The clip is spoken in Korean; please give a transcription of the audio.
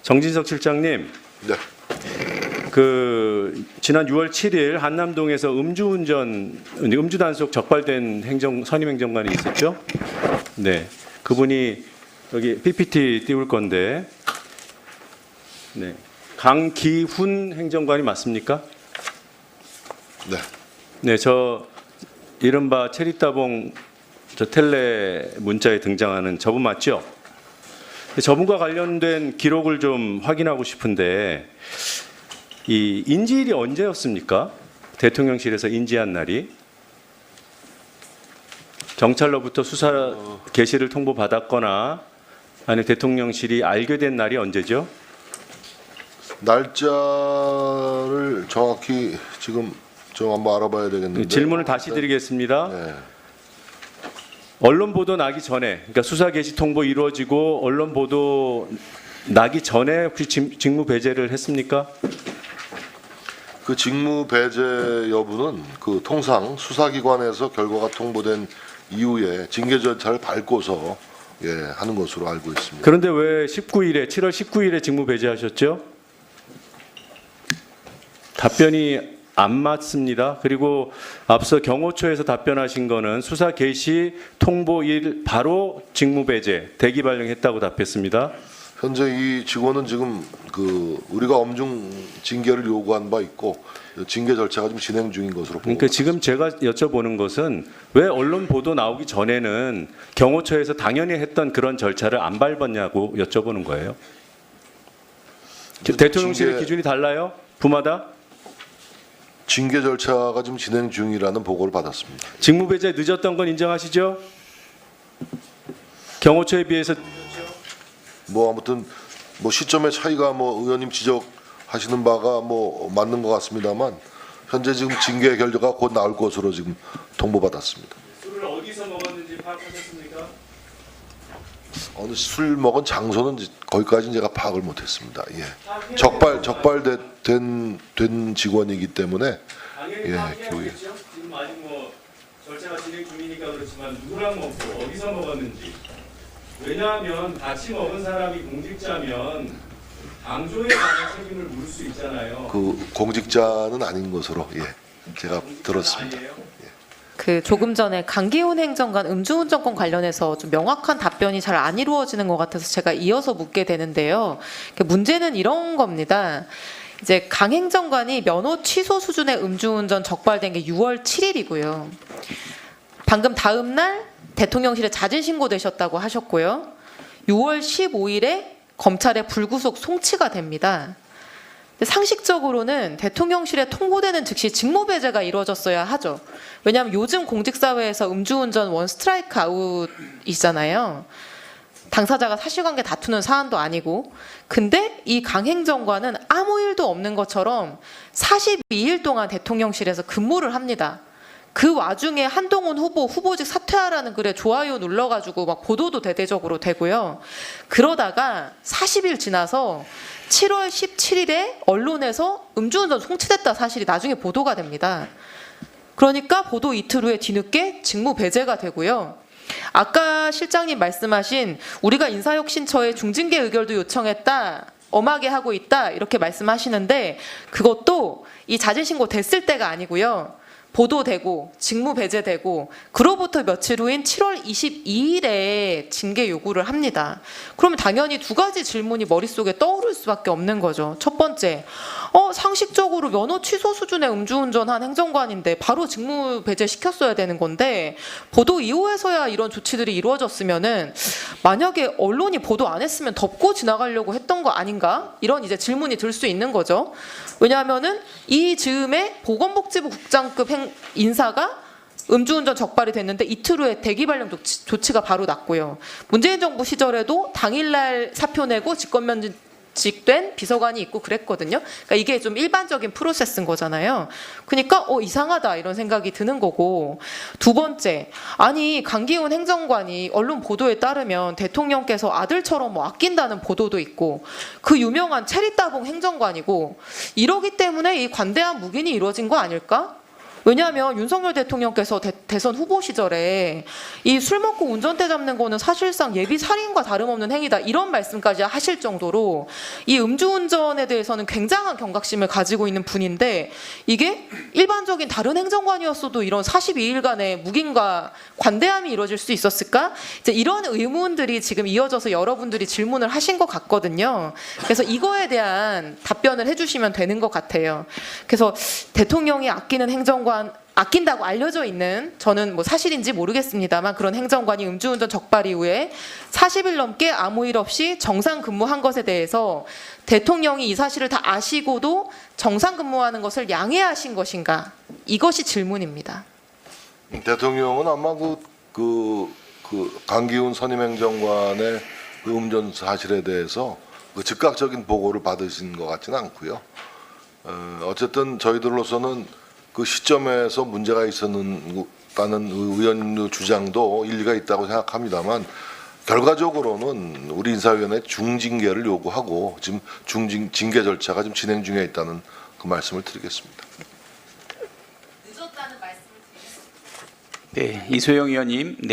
정진석 실장님, 네. 지난 6월 7일 한남동에서 음주 단속 적발된 선임 행정관이 있었죠? 네, 그분이 여기 PPT 띄울 건데, 네, 강기훈 행정관이 맞습니까? 네. 네, 저 이른바 체리따봉 텔레 문자에 등장하는 저분 맞죠? 저분과 관련된 기록을 좀 확인하고 싶은데, 이 인지일이 언제였습니까? 대통령실에서 인지한 날이? 경찰로부터 수사 개시를 통보받았거나 아니면 대통령실이 알게 된 날이 언제죠? 날짜를 정확히 지금 좀 한번 알아봐야 되겠는데. 질문을 다시 드리겠습니다. 네. 언론 보도 나기 전에, 그러니까 수사 개시 통보 이루어지고 언론 보도 나기 전에 혹시 직무 배제를 했습니까? 그 직무 배제 여부는 그 통상 수사기관에서 결과가 통보된 이후에 징계 절차를 밟고서 하는 것으로 알고 있습니다. 그런데 왜 7월 19일에 직무 배제하셨죠? 답변이 안 맞습니다. 그리고 앞서 경호처에서 답변하신 거는 수사 개시 통보일 바로 직무 배제, 대기 발령했다고 답했습니다. 현재 이 직원은 지금 우리가 엄중 징계를 요구한 바 있고 징계 절차가 좀 진행 중인 것으로 보고 그러니까 지금 제가 여쭤보는 것은 왜 언론 보도 나오기 전에는 경호처에서 당연히 했던 그런 절차를 안 밟았냐고 여쭤보는 거예요. 대통령실의 기준이 달라요? 부마다? 징계 절차가 좀 진행 중이라는 보고를 받았습니다. 직무 배제 늦었던 건 인정하시죠? 경호처에 비해서 아무튼 시점의 차이가 의원님 지적하시는 바가 맞는 것 같습니다만 현재 지금 징계 결과가 곧 나올 것으로 지금 통보받았습니다. 술을 어디서 먹었는지 파악하셨습니까? 어느 술 먹은 장소는 거기까지는 제가 파악을 못했습니다. 예. 적발된 직원이기 때문에 당연히 지금 아직 절차가 진행 중이니까 그렇지만 누구랑 먹고 어디서 먹었는지. 왜냐하면 같이 먹은 사람이 공직자면 당조에 관한 책임을 물을 수 있잖아요. 그 공직자는 아닌 것으로 제가 들었습니다. 조금 전에 강기훈 행정관 음주운전권 관련해서 좀 명확한 답변이 잘 안 이루어지는 것 같아서 제가 이어서 묻게 되는데요. 문제는 이런 겁니다. 이제 강 행정관이 면허 취소 수준의 음주운전 적발된 게 6월 7일이고요. 방금 다음 날 대통령실에 자진 신고되셨다고 하셨고요. 6월 15일에 검찰에 불구속 송치가 됩니다. 상식적으로는 대통령실에 통보되는 즉시 직무 배제가 이루어졌어야 하죠. 왜냐하면 요즘 공직사회에서 음주운전 원 스트라이크 아웃이잖아요. 당사자가 사실관계 다투는 사안도 아니고. 근데 이 강 행정관은 아무 일도 없는 것처럼 42일 동안 대통령실에서 근무를 합니다. 그 와중에 한동훈 후보직 사퇴하라는 글에 좋아요 눌러가지고 막 보도도 대대적으로 되고요. 그러다가 40일 지나서 7월 17일에 언론에서 음주운전 송치됐다 사실이 나중에 보도가 됩니다. 그러니까 보도 이틀 후에 뒤늦게 직무 배제가 되고요. 아까 실장님 말씀하신 우리가 인사혁신처에 중징계 의결도 요청했다. 엄하게 하고 있다. 이렇게 말씀하시는데 그것도 이 자진신고 됐을 때가 아니고요. 보도되고 직무 배제되고 그로부터 며칠 후인 7월 22일에 징계 요구를 합니다. 그러면 당연히 두 가지 질문이 머릿속에 떠오를 수밖에 없는 거죠. 첫 번째, 상식적으로 면허 취소 수준의 음주운전한 행정관인데 바로 직무 배제시켰어야 되는 건데 보도 이후에서야 이런 조치들이 이루어졌으면은 만약에 언론이 보도 안 했으면 덮고 지나가려고 했던 거 아닌가? 이런 이제 질문이 들 수 있는 거죠. 왜냐하면은 이 즈음에 보건복지부 국장급 인사가 음주운전 적발이 됐는데 이틀 후에 대기 발령 조치가 바로 났고요. 문재인 정부 시절에도 당일날 사표 내고 직권면직된 비서관이 있고 그랬거든요. 그러니까 이게 좀 일반적인 프로세스인 거잖아요. 그러니까 이상하다 이런 생각이 드는 거고. 두 번째, 아니 강기훈 행정관이 언론 보도에 따르면 대통령께서 아들처럼 아낀다는 보도도 있고 그 유명한 체리따봉 행정관이고 이러기 때문에 이 관대한 묵인이 이루어진 거 아닐까? 왜냐하면 윤석열 대통령께서 대선 후보 시절에 이 술 먹고 운전대 잡는 거는 사실상 예비 살인과 다름없는 행위다 이런 말씀까지 하실 정도로 이 음주운전에 대해서는 굉장한 경각심을 가지고 있는 분인데 이게 일반적인 다른 행정관이었어도 이런 42일간의 묵인과 관대함이 이루어질 수 있었을까? 이제 이런 의문들이 지금 이어져서 여러분들이 질문을 하신 것 같거든요. 그래서 이거에 대한 답변을 해주시면 되는 것 같아요. 그래서 대통령이 아낀다고 알려져 있는 저는 뭐 사실인지 모르겠습니다만 그런 행정관이 음주운전 적발 이후에 40일 넘게 아무 일 없이 정상 근무한 것에 대해서 대통령이 이 사실을 다 아시고도 정상 근무하는 것을 양해하신 것인가? 이것이 질문입니다. 대통령은 아마 강기훈 선임행정관의 그 음전 사실에 대해서 그 즉각적인 보고를 받으신 것 같지는 않고요. 어쨌든 저희들로서는 그 시점에서 문제가 있었다는 의원님의 주장도 일리가 있다고 생각합니다만 결과적으로는 우리 인사위원회 중징계를 요구하고 지금 징계 절차가 지금 진행 중에 있다는 그 말씀을 드리겠습니다. 늦었다는 말씀을 드리겠습니다. 네, 이소영 의원님.